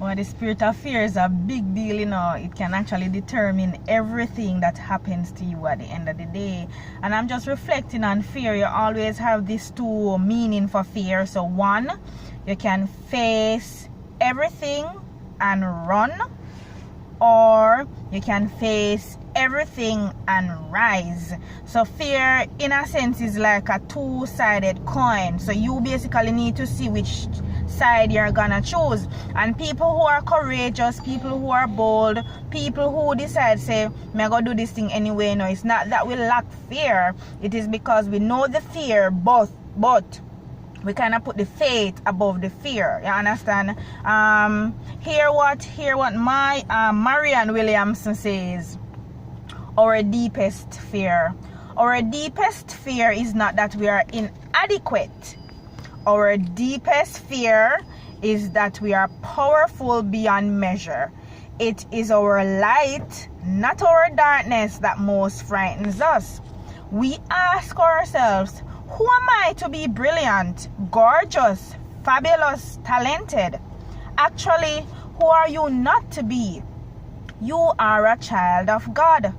Well, the spirit of fear is a big deal, you know. It can actually determine everything that happens to you at the end of the day. And I'm just reflecting on fear. You always have these two meaning for fear. So one, you can face everything and run, or you can face everything and rise. So fear in a sense is like a two-sided coin. So you basically need to see which side you're gonna choose. And people who are courageous, people who are bold, people who decide say me go do this thing anyway, no, it's not that we lack fear. It is because we know the fear, but we kind of put the faith above the fear. You understand? Hear what my Marianne Williamson says. Our deepest fear is not that we are inadequate. Our deepest fear is that we are powerful beyond measure. It is our light, not our darkness, that most frightens us. We ask ourselves, who am I to be brilliant, gorgeous, fabulous, talented? Actually, who are you not to be? You are a child of God.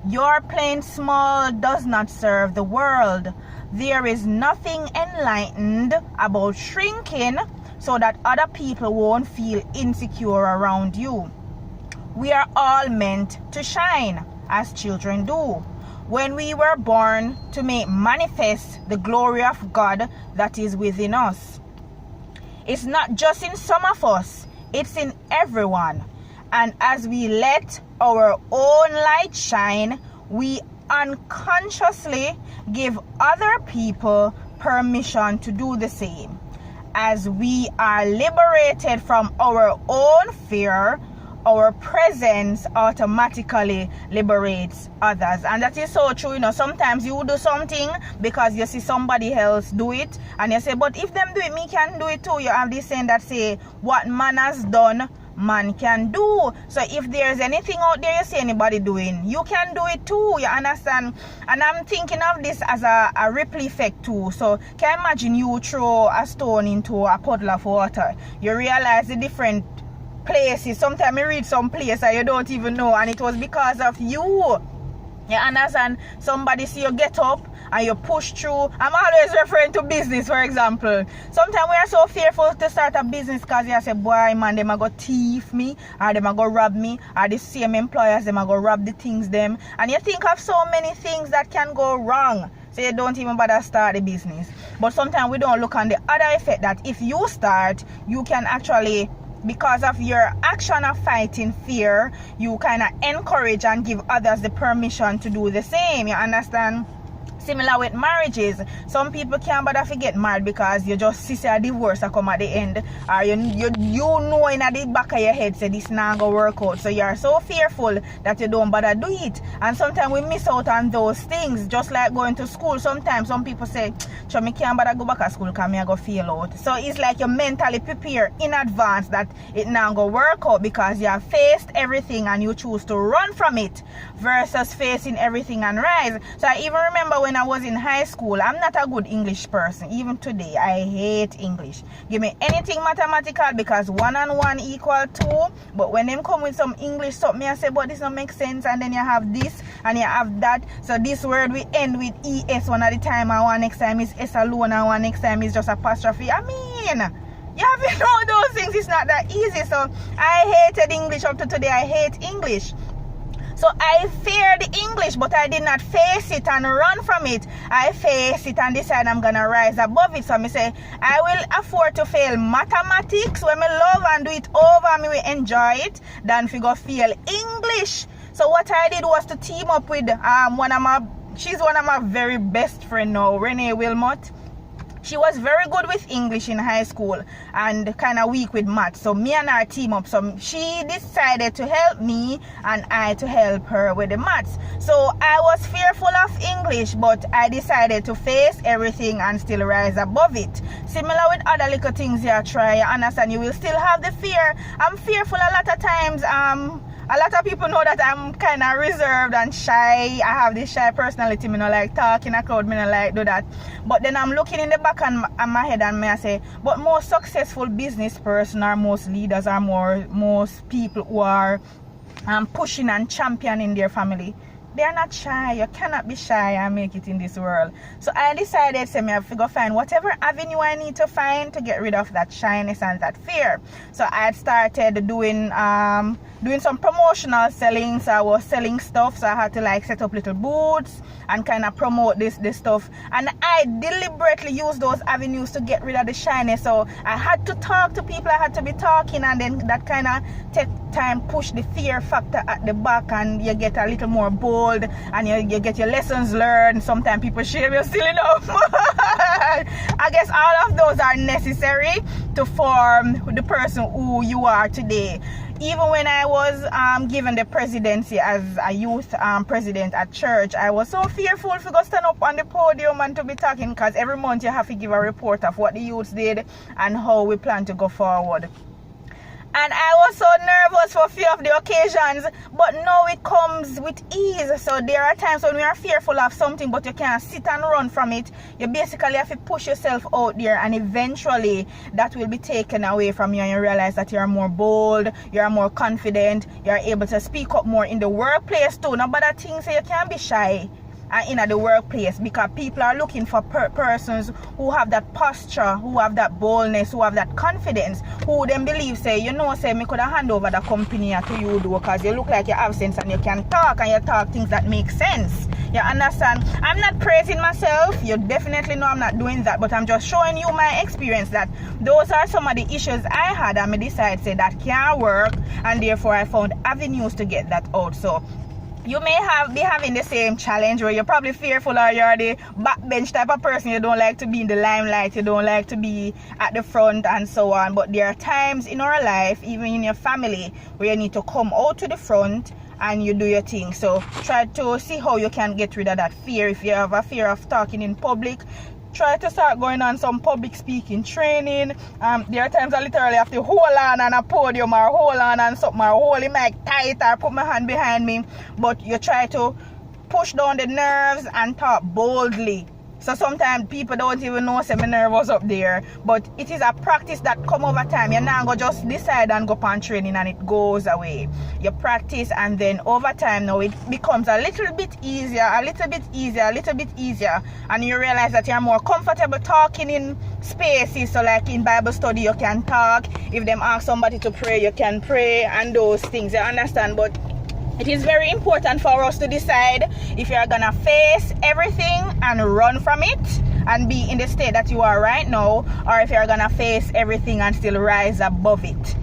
Your playing small does not serve the world. There is nothing enlightened about shrinking so that other people won't feel insecure around you. We are all meant to shine, as children do. When we were born to make manifest the glory of God that is within us. It's not just in some of us, it's in everyone. And as we let our own light shine, we unconsciously give other people permission to do the same. As we are liberated from our own fear, our presence automatically liberates others. And that is so true. You know, sometimes you do something because you see somebody else do it, and you say, but if them do it, me can do it too. You have this saying that say, what man has done, man can do. So if there's anything out there you see anybody doing, you can do it too. You understand? And I'm thinking of this as a ripple effect too. So can you imagine you throw a stone into a puddle of water? You realize the different places. Sometimes you read some place and you don't even know, and it was because of you. You understand? Somebody see you get up and you push through. I'm always referring to business, for example. Sometimes we are so fearful to start a business because you say, boy, man, them are going to thief me, or them are going to rob me, or the same employers, them are going to rob the things them. And you think of so many things that can go wrong. So you don't even bother start the business. But sometimes we don't look on the other effect, that if you start, you can actually, because of your action of fighting fear, you kind of encourage and give others the permission to do the same. You understand? Similar with marriages. Some people can't bother to get married because you just see a divorce come at the end, or you know in the back of your head say this not gonna work out. So you are so fearful that you don't bother do it. And sometimes we miss out on those things. Just like going to school. Sometimes some people say, me can't bother go back to school because I go fail out. So it's like you mentally prepare in advance that it not gonna work out because you have faced everything and you choose to run from it versus facing everything and rise. So I even remember when I was in high school, I'm not a good English person. Even today, I hate English. Give me anything mathematical because 1 and 1 equal 2. But when them come with some English something, I say, but this don't make sense. And then you have this and you have that. So this word we end with ES one at the time, and one next time is S alone, and one next time is just apostrophe. I mean, you have to know those things. It's not that easy. So I hated English up to today. I hate English. So I feared English, but I did not face it and run from it. I face it and decide I'm going to rise above it. So I say, I will afford to fail mathematics when I love and do it over and we enjoy it than if we go fail English. So what I did was to team up with she's one of my very best friend now, Renee Wilmot. She was very good with English in high school and kind of weak with math. So me and her team up. So she decided to help me and I to help her with the maths. So I was fearful of English, but I decided to face everything and still rise above it. Similar with other little things you try, you understand, you will still have the fear. I'm fearful a lot of times. a lot of people know that I'm kind of reserved and shy. I have this shy personality. Me no like talking a crowd. Me no like do that. But then I'm looking in the back of my head and I say, but most successful business person or most leaders or most people who are pushing and championing their family, they are not shy. You cannot be shy and make it in this world. So I decided, say, me have to go find whatever avenue I need to find to get rid of that shyness and that fear. So I had started doing some promotional selling. So I was selling stuff. So I had to like set up little booths and kind of promote this stuff. And I deliberately used those avenues to get rid of the shyness. So I had to talk to people. I had to be talking, and then that kind of take time, push the fear factor at the back, and you get a little more bold, and you get your lessons learned. Sometimes people shame you still enough. I guess all of those are necessary to form the person who you are today. Even when I was given the presidency as a youth president at church, I was so fearful to go stand up on the podium and to be talking, because every month you have to give a report of what the youths did and how we plan to go forward. And I was so nervous for few of the occasions, but now it comes with ease. So there are times when we are fearful of something, but you can't sit and run from it. You basically have to push yourself out there, and eventually that will be taken away from you, and you realize that you're more bold, you're more confident, you're able to speak up more in the workplace too. Now, but that thing say you can't be shy in the workplace, because people are looking for persons who have that posture, who have that boldness, who have that confidence, who then believe, say, you know, say, me could have hand over the company to you, do, because you look like you have sense and you can talk, and you talk things that make sense. You understand? I'm not praising myself. You definitely know I'm not doing that, but I'm just showing you my experience, that those are some of the issues I had, and I decided, say, that can't work, and therefore I found avenues to get that out. So you may be having the same challenge where you're probably fearful, or you're the backbench type of person. You don't like to be in the limelight, you don't like to be at the front, and so on. But there are times in our life, even in your family, where you need to come out to the front and you do your thing. So try to see how you can get rid of that fear. If you have a fear of talking in public, try to start going on some public speaking training. There are times I literally have to hold on a podium, or hold on something, or hold the mic tight, or put my hand behind me. But you try to push down the nerves and talk boldly. So sometimes people don't even know say my nerve was up there. But it is a practice that come over time. You're not going to just decide and go on training and it goes away. You practice, and then over time now it becomes a little bit easier, a little bit easier, a little bit easier. And you realize that you're more comfortable talking in spaces. So like in Bible study, you can talk. If them ask somebody to pray, you can pray, and those things. You understand? But it is very important for us to decide if you're gonna face everything and run from it and be in the state that you are right now, or if you're gonna face everything and still rise above it.